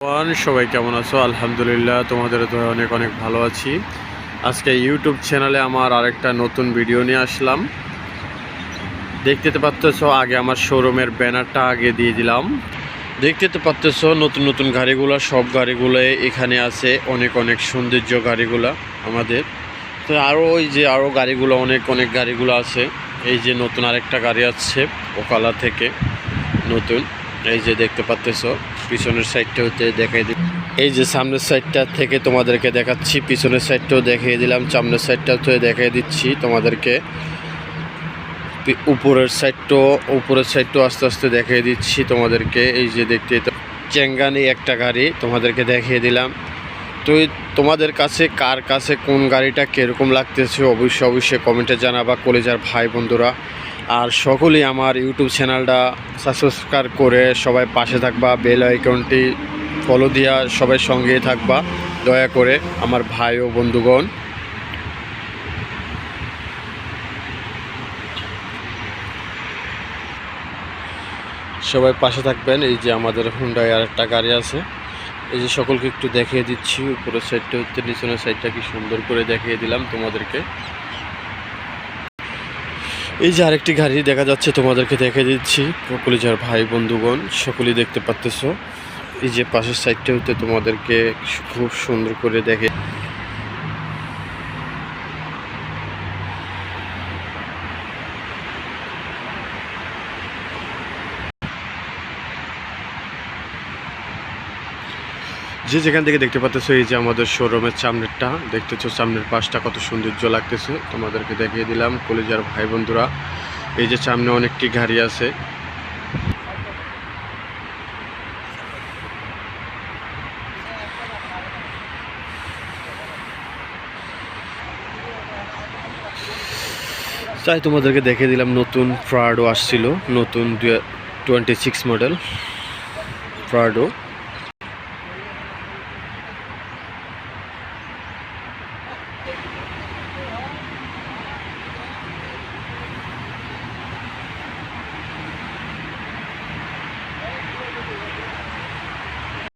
সবাই কেমন আছো? আলহামদুলিল্লাহ, তোমাদের তো অনেক অনেক ভালো আছি। আজকে ইউটিউব চ্যানেলে আমার আরেকটা নতুন ভিডিও নিয়ে আসলাম। দেখতে তো পাচ্ছ, আগে আমার শোরুমের ব্যানারটা আগে দিয়ে দিলাম। দেখতে তো পাচ্ছ নতুন নতুন গাড়িগুলো, সব গাড়িগুলো এখানে আছে। অনেক অনেক সৌন্দর্য গাড়িগুলো আমাদের। তো আরও ওই যে আরও গাড়িগুলো অনেক অনেক গাড়িগুলো আছে। এই যে নতুন আরেকটা গাড়ি আসছে ওকালা থেকে নতুন। এই যে দেখতে পাচ্ছ, পিছনের সাইডটা হতে দেখাই দিই। এই যে সামনের সাইডটা থেকে তোমাদেরকে দেখাচ্ছি, পিছনের সাইডটাও দেখিয়ে দিলাম, সামনের সাইডটাও তো দেখিয়ে দিচ্ছি তোমাদেরকে। উপরের সাইডটাও আস্তে আস্তে দেখিয়ে দিচ্ছি তোমাদেরকে। এই যে দেখতে চেঙ্গানি একটা গাড়ি তোমাদেরকে দেখিয়ে দিলাম। তো তোমাদের কাছে কার কাছে কোন গাড়িটা কীরকম লাগতেছে অবশ্যই কমেন্টে জানাবা কলেজার ভাই বন্ধুরা। আর সকলেই আমার ইউটিউব চ্যানেলটা সাবস্ক্রাইব করে সবাই পাশে থাকবা, বেল আইকনটি ফলো দিয়া সবাই সঙ্গেই থাকবা দয়া করে আমার ভাই ও বন্ধুগণ। সবাই পাশে থাকবেন। এই যে আমাদের হুন্ডাই আর একটা গাড়ি আছে। এই যে সকলকে একটু দেখিয়ে দিচ্ছি, উপরের সাইডটা হচ্ছে, নিচনের সাইডটা কি সুন্দর করে দেখিয়ে দিলাম তোমাদেরকে। এই যে আরেকটি গাড়ি দেখা যাচ্ছে তোমাদেরকে দেখে দিচ্ছি কলিজার ভাই বন্ধুগণ, সকলেই দেখতে পাচ্তেছ। এই যে পাশের সাইডটা হতে তোমাদেরকে খুব সুন্দর করে দেখে। যে যেখান থেকে দেখতে পাচ্তেছো, এই যে আমাদের শোরুমের সামনেরটা দেখতেছো, সামনের পাশটা কত সৌন্দর্য লাগতেছে তোমাদেরকে দেখিয়ে দিলাম কলিজার ভাই বন্ধুরা। এই যে সামনে অনেকটি গাড়ি আছে। তাই তোমাদেরকে দেখিয়ে দিলাম, নতুন প্রাডো আসছিল, নতুন 26 মডেল প্রাডো।